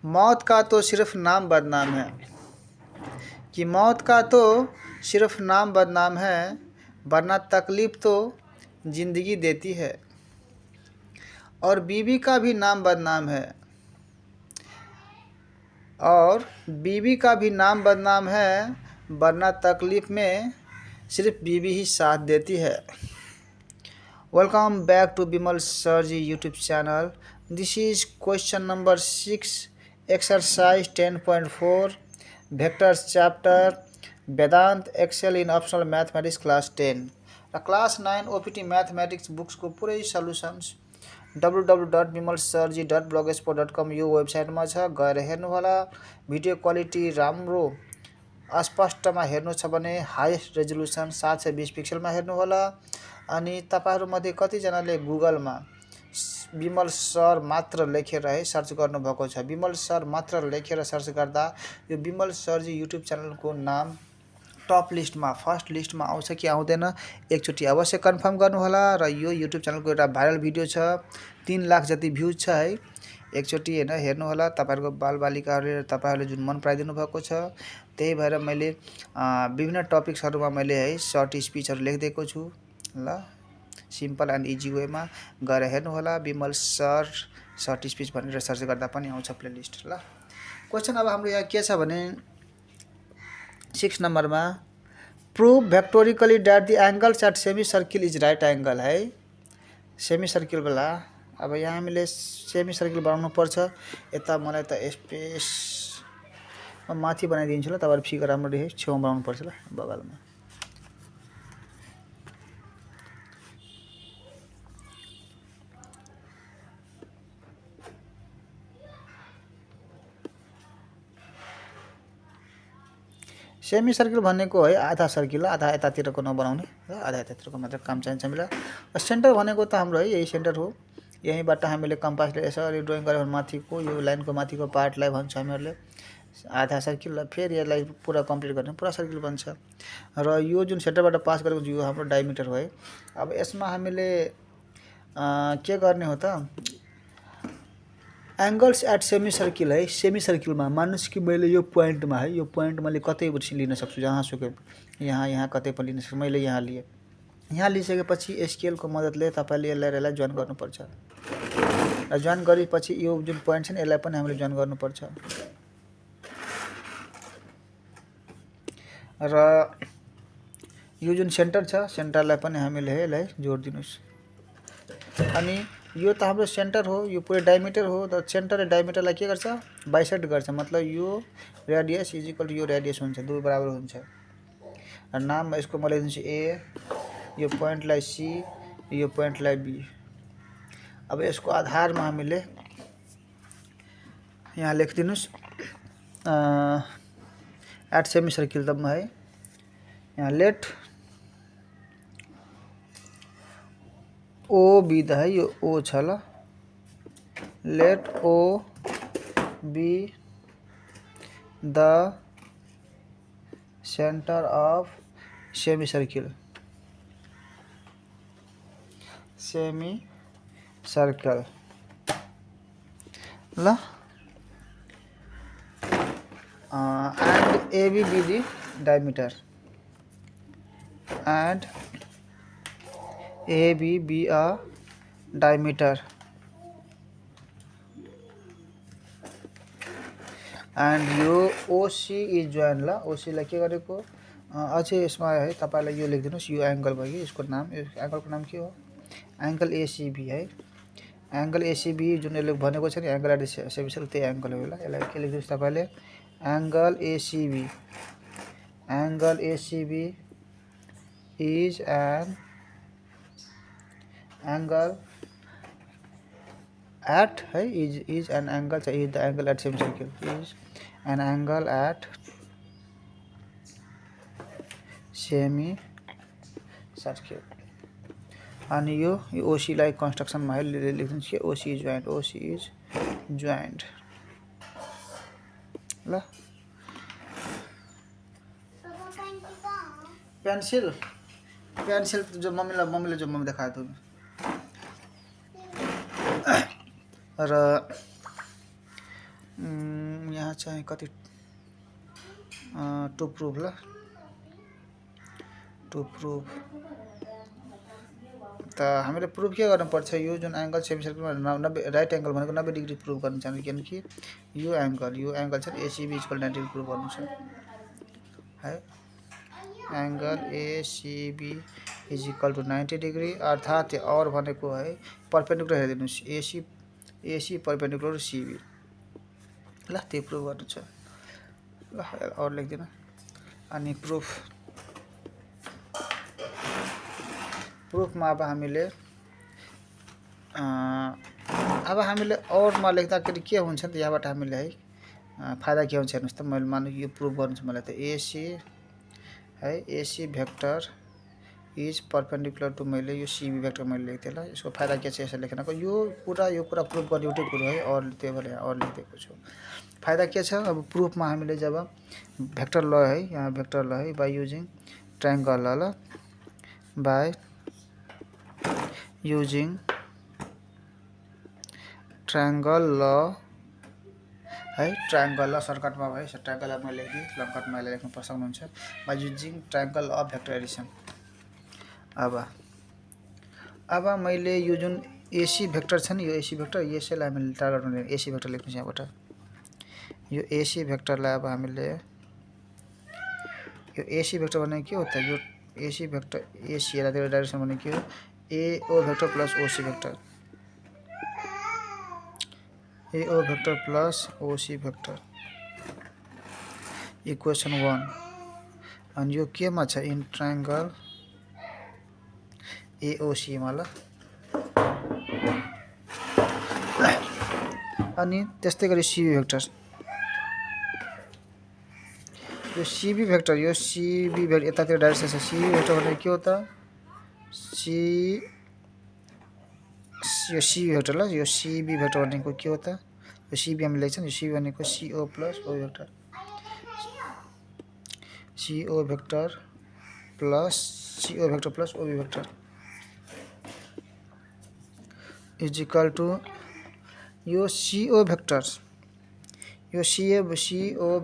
मौत का तो सिर्फ नाम बदनाम है, कि मौत का तो सिर्फ नाम बदनाम है, वरना तकलीफ़ तो ज़िंदगी देती है। और बीवी का भी नाम बदनाम है, और बीवी का भी नाम बदनाम है, वरना तकलीफ़ में सिर्फ बीवी ही साथ देती है। Welcome back to Bimal Sarji YouTube channel. This is question number 6, exercise 10.4, vectors chapter, Vedant Excel in optional mathematics class 10. Class 9 OPT mathematics books को पुरै सल्युसन्स www.bimalsarji.blogspot.com यो वेबसाइटमा छ, गएर हेर्नुहोला। भिडियो क्वालिटी राम्रो स्पष्टमा हेर्नु छ भने हाइएस्ट रेजोल्युसन 720 पिक्सलमा हेर्नुहोला। अनि तपाईहरुमध्ये कतिजनाले गुगलमा विमल सर मात्र लेखेर सर्च गर्नुभएको छ। विमल सर मात्र लेखेर सर्च गर्दा यो विमल सरजी युट्युब च्यानलको नाम टप लिस्टमा फर्स्ट लिस्टमा आउँछ कि आउँदैन एकचोटि अवश्य कन्फर्म गर्नुहोला। र यो युट्युब च्यानलको एउटा भाइरल भिडियो छ, 3 लाख जति भ्युज छ है। एकचोटि हेर्नुहोला। तपाईहरुको बालबालिकाहरूले तपाईहरुले जुन मन पराइदिनु भएको छ, त्यही भएर मैले विभिन्न टपिक्सहरुमा मैले सर्ट स्पिचहरु लेखिदिएको छु ल। सिम्पल एन्ड इजी वेमा गएर हेर्नुहोला। विमल सर सर्ट स्पिच भनेर सर्च गर्दा पनि आउँछ प्लेलिस्ट ल। क्वेशन अब हाम्रो यहाँ के छ भने 6 नम्बरमा prove vectorially that the angles at semicircle is right angle है। सेमी सर्किल वाला अब यहाँ हामीले सेमी सर्किल बनाउनु पर्छ। यता मलाई त स्पेस माथि बनाइदिन्छु ल, तपाईहरु फिगर राम्ररी छेउमा बनाउनु पर्छ ल, बगलमा। सेमी सर्किल भनेको है आधा सर्किल, आधा यतातिरको नबनाउने र आधा यतातिरको मात्र काम चाहिन्छ हामीलाई। सेन्टर भनेको त हाम्रो है यही सेन्टर हो। यहीँबाट हामीले कम्पासले यसरी ड्राइङ गऱ्यो भने माथिको यो लाइनको माथिको पार्टलाई भन्छ हामीहरूले आधा सर्किल। र फेरि यसलाई पुरा कम्प्लिट गर्ने पुरा सर्किल बन्छ। र यो जुन सेन्टरबाट पास गरेको यो हाम्रो डायमिटर हो है। अब यसमा हामीले के गर्ने हो त, एंगल्स एट सेमी सर्किल है। सेमी सर्किलमा मान्नुस् कि मैले यो पोइन्टमा है, यो पोइन्ट मैले कतैबाट लिन सक्छु, जहाँसुकै यहाँ कतै पनि लिन सक्छु। मैले यहाँ लिए, यहाँ लिइसकेपछि स्केलको मद्दतले तपाईले यसलाई जोइन गर्नुपर्छ। र जोइन गरेपछि यो जुन पोइन्ट छ नि यसलाई पनि हामीले जोइन गर्नुपर्छ। र यो जुन सेन्टर छ सेन्टरलाई पनि हामीले यसलाई जोडिदिनुस्। अनि यो त हाम्रो सेन्टर हो, यो पुरै डायमिटर हो। त सेन्टर र डायमिटरलाई के गर्छ, बाइसेक्ट गर्छ। मतलब यो रेडियस इज इक्वल टु यो रेडियस हुन्छ, दुई बराबर हुन्छ। र नाम यसको म लेखिदिन्छु ए, यो पोइन्टलाई सी, यो पोइन्टलाई बी। अब यसको आधारमा हामीले यहाँ लेखिदिनुस् एट सेमी सर्किल त है। यहाँ लेट ओ बी द है, यो ओ छ ल। Let O be the centre of semicircle. Semicircle ल। And A B be the diameter, and A B be a diameter, and यो OC is join ल। ओसीलाई के गरेको अझै यसमा है तपाईलाई यो लेखिदिनुस्, यो एंगल भयो। यसको नाम, यो एंगलको नाम के हो, एंगल एसीबी है। एंगल एसीबी जुन यसले भनेको छ नि एंगल एट सेमी सर्किल, त्यही एंगल हो ल। यसलाई के लेख्दिनुस् तपाईले, angle ACB. Angle ACB is an angle at है, इज एन एंगल छ, is the angle at semicircle, is an angle at semicircle. अनि यो ओसी लाई कन्स्ट्रक्सनमा है लेखिदिनुहोस् कि OC is joint, OC is joint ल। पेन्सिल पेन्सिल जो मम्मीले जो मम्मी देखायो तुम। र यहाँ चाहिँ कति टु प्रुभ ल टु प्रुभ त हामीले प्रुभ के गर्नुपर्छ यो जुन एङ्गल सेमी सर्कलमा 90 राइट एङ्गल भनेको 90 डिग्री प्रुभ गर्नु छ किनकि यो एङ्गल चाहिँ एसीबी इक्वल 90 डिग्री प्रुभ गर्नु छ है angle ACB is equal to 90 degree अर्थात् और भनेको है परपेन्डिकुलर हेरिदिनुस् एसी परपेन्डिकुलर सीबी ल त्यो प्रुभ गर्नु छ ल और लेख्दिन अनि प्रुफमा अब हामीले औरमा लेख्दाखेरि के हुन्छ नि यहाँबाट हामीले है फाइदा के हुन्छ हेर्नुस् त मैले मानु यो प्रुफ गर्नु छ मलाई त AC vector is perpendicular to मैले यो सीबी भेक्टर मैले लेख्थेँ ल यसको फाइदा के छ यसो लेख्नको यो कुरा प्रुफ गर्ने एउटै कुरो है और त्यही भएर और लेखिदिएको छु फाइदा के छ अब प्रुफमा हामीले जब भेक्टर ल है यहाँ भेक्टर ल है बाई युजिङ ट्रायङ्गल ल बाई युजिङ ट्रायङ्गल ल है ट्रायङ्गल ल सर्टकटमा है ट्रायङ्गल मैले लेखिदिएँ लङ्कटमा लेख्न सक्नुहुन्छ by using triangle of vector Edison अब मैले यो जुन एसी भेक्टर छ नि यो एसी भेक्टर यसैलाई हामीले टार्गेटमा एसी भेक्टर लेख्नु छ यहाँबाट यो एसी भेक्टरलाई अब हामीले यो एसी भेक्टर भनेको के हो त यो एसी भेक्टर एसी यतातिर डाइरेक्सन भनेको के हो AO vector plus OC vector AO vector plus OC vector equation 1 अनि यो केमा छ इन ट्रायङ्गल एओसी मा ल अनि त्यस्तै गरी सीबी भेक्टर यो सीबी भेक्टर यतातिर डाइरेक्सन छ सीबी भेक्टर भनेको के हो त यो सीबी भेक्टर ल यो सीबी भेक्टर भनेको के हो त यो सीबी हामीले लेख्छौँ यो सीबी भनेको CO plus O vector CO vector plus OB vector is equal to यो सीओ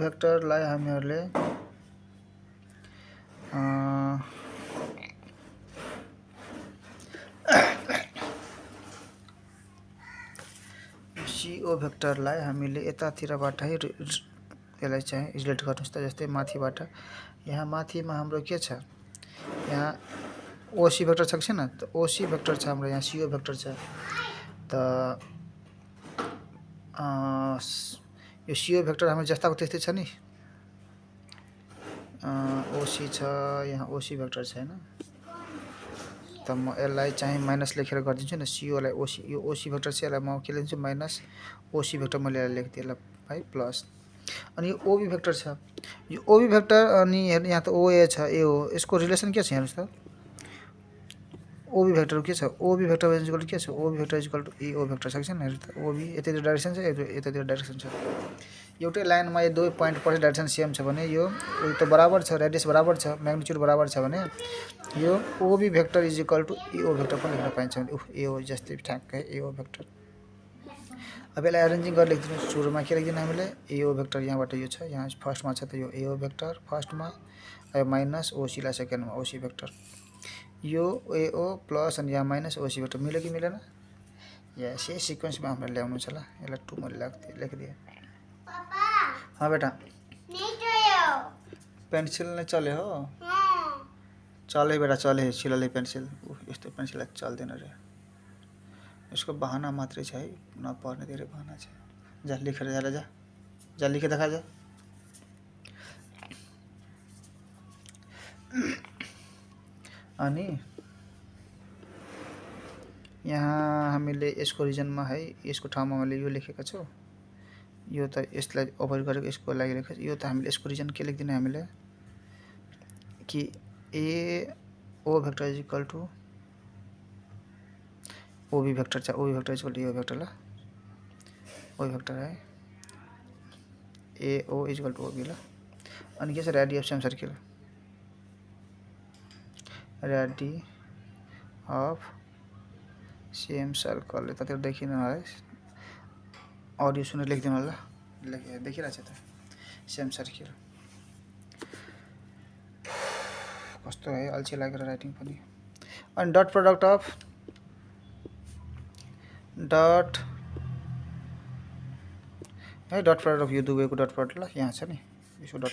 भेक्टरलाई हामीहरूले सीओ भेक्टरलाई हामीले यतातिरबाट है यसलाई चाहिँ रिलेट गर्नुस् त जस्तै माथिबाट यहाँ माथिमा हाम्रो के छ यहाँ ओसी भेक्टर छ कि छैन त ओसी भेक्टर छ हाम्रो यहाँ सीओ भेक्टर छ त यो सीओ भेक्टर हाम्रो जस्ताको त्यस्तै छ नि ओसी छ यहाँ ओसी भेक्टर छ हैन त म यसलाई चाहिँ माइनस लेखेर गरिदिन्छु न सीओलाई ओसी यो ओसी भेक्टर छ यसलाई म के लेख्छु माइनस ओसी भेक्टर मैले यसलाई लेख्दिएँ ल भाइ प्लस अनि यो ओबी भेक्टर छ यो ओबी भेक्टर अनि हेर्नु यहाँ त ओए छ ए हो यसको रिलेसन के छ हेर्नुस् त ओबी भेक्टर के छ ओबी भेक्टर इक्वल के छ OB vector equal to AO vector छ कि छैन हेर्नु त ओबी यतातिर डाइरेक्सन छ यतातिर डाइरेक्सन छ एउटै लाइनमा यो दुई पोइन्ट पछि डाइरेक्सन सेम छ भने यो त बराबर छ रेडियस बराबर छ म्याग्निट्युड बराबर छ भने यो OB vector is equal to AO vector पनि लेख्न पाइन्छ भने एओ जस्तै ठ्याक्कै एओ भेक्टर अब यसलाई एरेन्जिङ गरेर लेख्दिनु सुरुमा के लेख्दिनु हामीले एओ भेक्टर यहाँबाट यो छ यहाँ फर्स्टमा छ त यो एओ भेक्टर फर्स्टमा माइनस ओसीलाई सेकेन्डमा ओसी भेक्टर यो एओ प्लस अनि यहाँ माइनस ओसी भेक्टर मिल्यो कि मिलेन यस यही सिक्वेन्समा हामीले ल्याउनु छ ल यसलाई 2 मैले लेखिदिएँ हाँ बेटा पेन्सिल नै चले हो चले बेटा चले सिलले पेन्सिल यस्तो पेन्सिल चल्दैन रे यसको बहाना मात्रै छ है नपढ्ने धेरै बहाना छ जा लेखेर जा लेखे देखा जा अनि यहाँ हामीले यसको रिजनमा है यसको ठाउँमा मैले यो लेखेको छु यो त यसलाई ओभर गरेको यसको लागि लेखेको यो त हामीले यसको रिजन के लेख्दिने हामीले कि A O vector is equal to OB vector छ OB vector is equal to यो भेक्टर ल ओबी भेक्टर है A O is equal to OB ल अनि के छ रेडियस अफ सेम सर्कल रेडी अफ सेम सर्कल यतातिर देखिनु होला है अडियो सुनेर लेख्दिनु होला देखिरहेछ त सेम सर्किल कस्तो है अल्छी लागेर राइटिङ पनि। अनि डट प्रडक्ट अफ डट है डट प्रडक्ट अफ यो दुवैको डट प्रडक्ट ल यहाँ छ नि यसको डट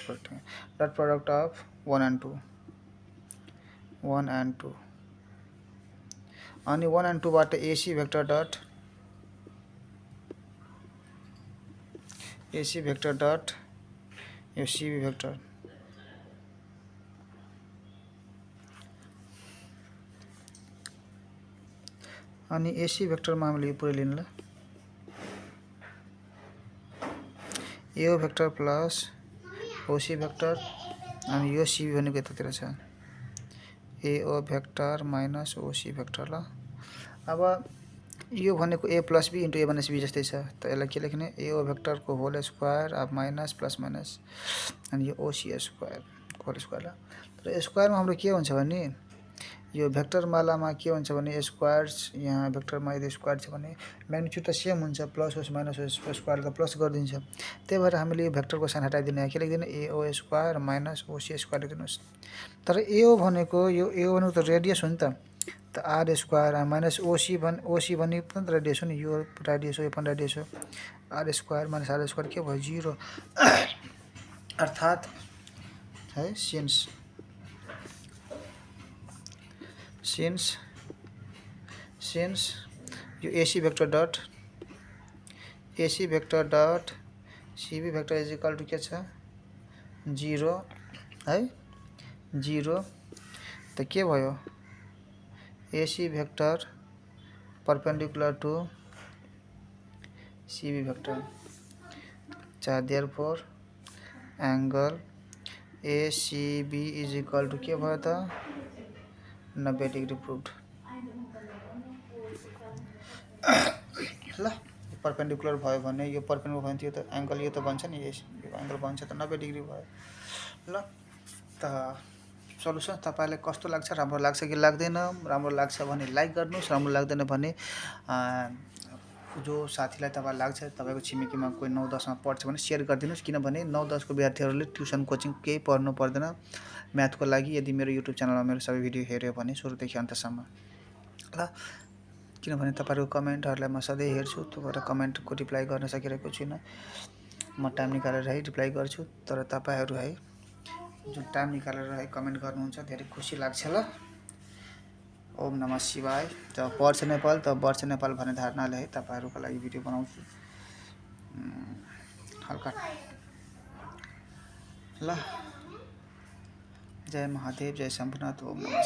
प्रडक्ट अफ 1 and 2 अनि 1 and 2 बाट AC भेक्टर डट यो CB भेक्टर अनि AC भेक्टरमा हामीले यो पुरै लिनु ल AO vector plus OC vector अनि यो CB भनेको यतातिर छ AO vector minus OC vector ल। अब यो भनेको A plus B into A minus B जस्तै छ त यसलाई के लेख्ने AO भेक्टरको होल स्क्वायर अब माइनस प्लस माइनस अनि यो OC स्क्वायर होल स्क्वायर ल। तर स्क्वायरमा हाम्रो के हुन्छ भने यो भेक्टर मालामा के हुन्छ भने स्क्वायर यहाँ भेक्टरमा यदि स्क्वायर छ भने म्याग्निट्युड त सेम हुन्छ प्लस होस् माइनस होस् स्क्वायर त प्लस गरिदिन्छ। त्यही भएर हामीले यो भेक्टरको साइन हटाइदिने के लेख्दिने AO square minus OC square लेखिदिनुहोस्। तर AO भनेको यो AO भनेको त रेडियस हो नि त R स्क्वायर माइनस OC भनेको पनि त रेडियस हो नि यो रेडियस हो यो पनि रेडियस हो R square minus R square के भयो 0 अर्थात् है सिन्स यो AC vector dot CB vector is equal to के छ 0 है 0 त के भयो AC vector perpendicular to CB vector चाहे therefore angle ACB is equal to के भयो त 90 डिग्री प्रुभड ल। परपेंडिकुलर भयो भने यो परपेंडिकुलर भयो त एंगल यो त बन्छ नि यो एंगल बन्छ त 90 डिग्री भयो ल। त सल्युसन तपाईलाई कस्तो लाग्छ राम्रो लाग्छ कि लाग्दैन राम्रो लाग्छ भने लाइक गर्नुस् राम्रो लाग्दैन भने जो साथीलाई तपाईलाई लाग्छ तपाईको छिमेकीमा कोही 9-10 मा पढ्छ भने शेयर गरिदिनुस् किनभने 9-10 को विद्यार्थीहरुले ट्युसन कोचिङ केही पढ्नु पर्दैन म्याथको लागि। यदि मेरो युट्युब च्यानलमा मेरो सबै भिडियो हेर्यो भने सुरुदेखि अन्तसम्म ल किनभने तपाईहरुको कमेन्टहरुलाई म सधैँ हेर्छु तपाईहरु कमेन्टको रिप्लाई गर्न सकिरहेको छैन म टाइम निकालेर है रिप्लाई गर्छु तर तपाईहरु है जुन टाइम निकालेर है कमेन्ट गर्नुहुन्छ धेरै खुसी लाग्छ ल। ओम नमः शिवाय। जब पढ्छ नेपाल तब बढ्छ नेपाल भन्ने धारणाले है तपाईहरुको लागि भिडियो बनाउँछु हल्का ल। जय महादेव जय शम्भुनाथ ओम नमः